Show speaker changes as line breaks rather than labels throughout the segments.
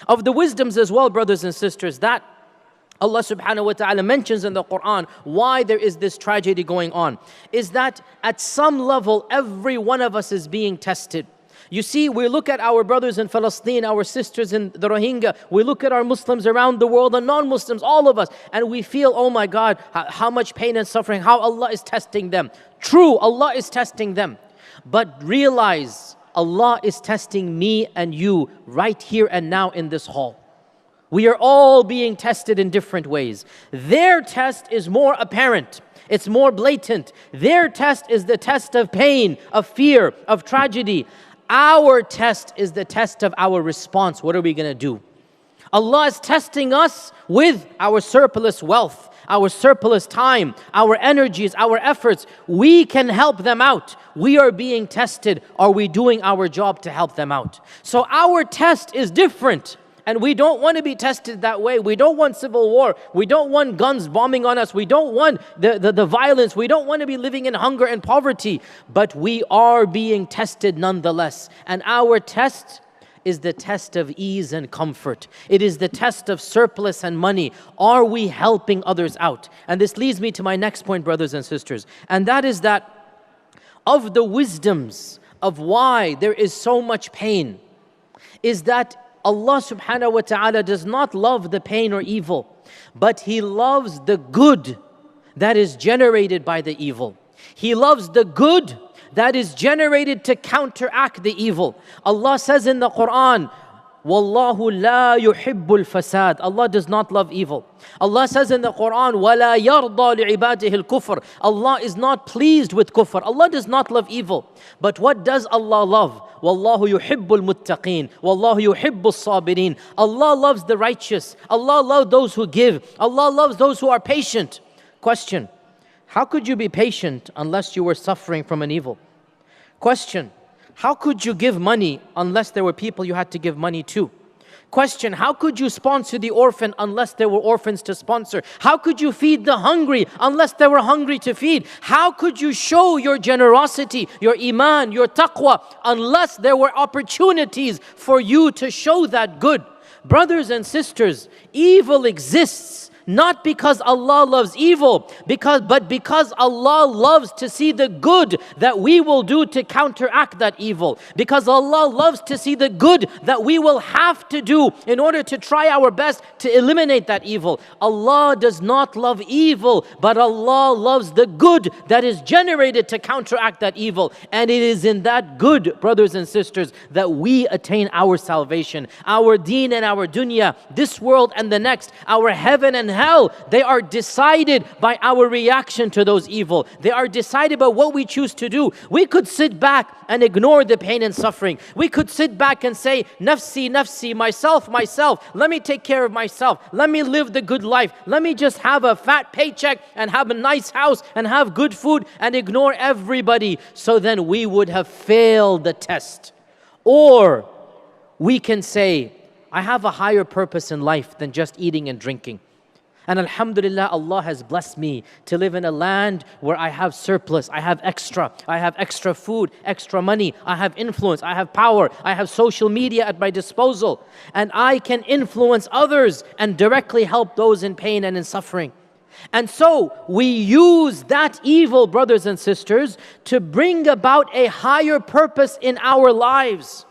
Of the wisdoms as well, brothers and sisters, that Allah subhanahu wa ta'ala mentions in the Quran why there is this tragedy going on, is that at some level every one of us is being tested. You see, we look at our brothers in Palestine, our sisters in the Rohingya, we look at our Muslims around the world, the non-Muslims, all of us, and we feel, oh my God, how much pain and suffering, how Allah is testing them. True, Allah is testing them. But realize, Allah is testing me and you right here and now in this hall. We are all being tested in different ways. Their test is more apparent. It's more blatant. Their test is the test of pain, of fear, of tragedy. Our test is the test of our response. What are we going to do? Allah is testing us with our surplus wealth, our surplus time, our energies, our efforts. We can help them out. We are being tested. Are we doing our job to help them out? So our test is different. And we don't want to be tested that way. We don't want civil war. We don't want guns bombing on us. We don't want the violence. We don't want to be living in hunger and poverty. But we are being tested nonetheless. And our test is the test of ease and comfort. It is the test of surplus and money. Are we helping others out? And this leads me to my next point, brothers and sisters. And that is that of the wisdoms of why there is so much pain is that Allah subhanahu wa ta'ala does not love the pain or evil, but He loves the good that is generated by the evil. He loves the good that is generated to counteract the evil. Allah says in the Quran, Wallahu la yuhibbul fasad. Allah does not love evil. Allah says in the Quran, وَلَا يَرْضَى لِعِبَادِهِ الْكُفْرِ. Allah is not pleased with kufr. Allah does not love evil. But what does Allah love? وَاللَّهُ يُحِبُّ الْمُتَّقِينَ وَاللَّهُ يُحِبُّ الصَّابِرِينَ. Allah loves the righteous. Allah loves those who give. Allah loves those who are patient. Question, how could you be patient unless you were suffering from an evil? Question, how could you give money unless there were people you had to give money to? Question, how could you sponsor the orphan unless there were orphans to sponsor? How could you feed the hungry unless there were hungry to feed? How could you show your generosity, your iman, your taqwa unless there were opportunities for you to show that good? Brothers and sisters, evil exists not because Allah loves evil, but because Allah loves to see the good that we will do to counteract that evil. Because Allah loves to see the good that we will have to do in order to try our best to eliminate that evil. Allah does not love evil, but Allah loves the good that is generated to counteract that evil. And it is in that good, brothers and sisters, that we attain our salvation, our deen and our dunya, this world and the next, our heaven and hell. They are decided by our reaction to those evil. They are decided by what we choose to do. We could sit back and ignore the pain and suffering. We could sit back and say, nafsi, nafsi, myself, myself. Let me take care of myself. Let me live the good life. Let me just have a fat paycheck and have a nice house and have good food and ignore everybody. So then we would have failed the test. Or we can say, I have a higher purpose in life than just eating and drinking. And alhamdulillah, Allah has blessed me to live in a land where I have surplus, I have extra food, extra money, I have influence, I have power, I have social media at my disposal. And I can influence others and directly help those in pain and in suffering. And so we use that evil, brothers and sisters, to bring about a higher purpose in our lives.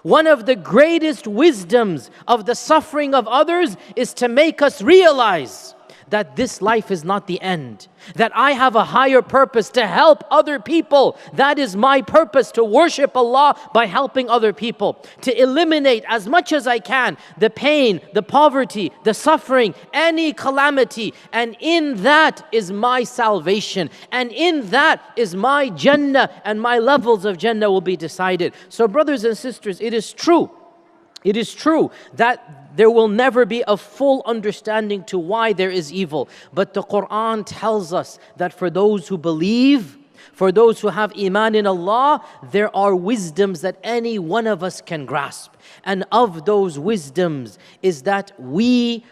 One of the greatest wisdoms of the suffering of others is to make us realize that this life is not the end, that I have a higher purpose to help other people. That is my purpose, to worship Allah by helping other people, to eliminate as much as I can the pain, the poverty, the suffering, any calamity. And in that is my salvation. And in that is my Jannah, and my levels of Jannah will be decided. So brothers and sisters, it is true that there will never be a full understanding to why there is evil. But the Quran tells us that for those who believe, for those who have iman in Allah, there are wisdoms that any one of us can grasp. And of those wisdoms is that we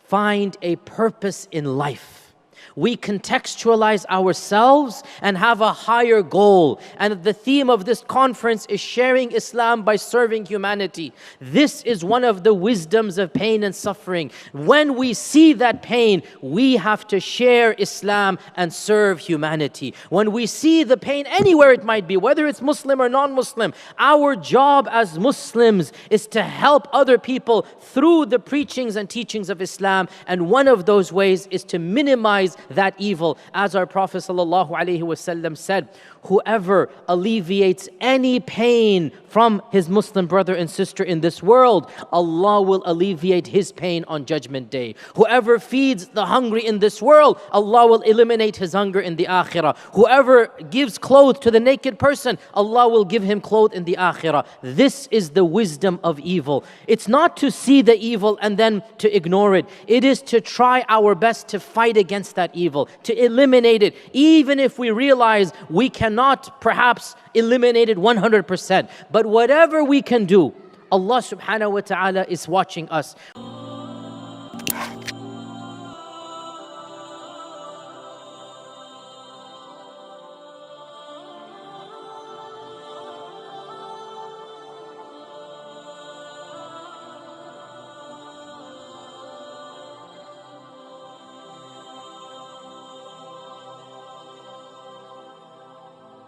find a purpose in life. we contextualize ourselves and have a higher goal. And the theme of this conference is sharing Islam by serving humanity. This is one of the wisdoms of pain and suffering. When we see that pain, we have to share Islam and serve humanity. When we see the pain anywhere it might be, whether it's Muslim or non-Muslim, our job as Muslims is to help other people through the preachings and teachings of Islam. And one of those ways is to minimize that evil. As our Prophet ﷺ said, whoever alleviates any pain from his Muslim brother and sister in this world, Allah will alleviate his pain on Judgment Day. Whoever feeds the hungry in this world, Allah will eliminate his hunger in the Akhirah. Whoever gives clothes to the naked person, Allah will give him clothes in the Akhirah. This is the wisdom of evil. It's not to see the evil and then to ignore it. It is to try our best to fight against that evil, to eliminate it, even if we realize we cannot perhaps eliminate it 100%. But whatever we can do, Allah subhanahu wa ta'ala is watching us.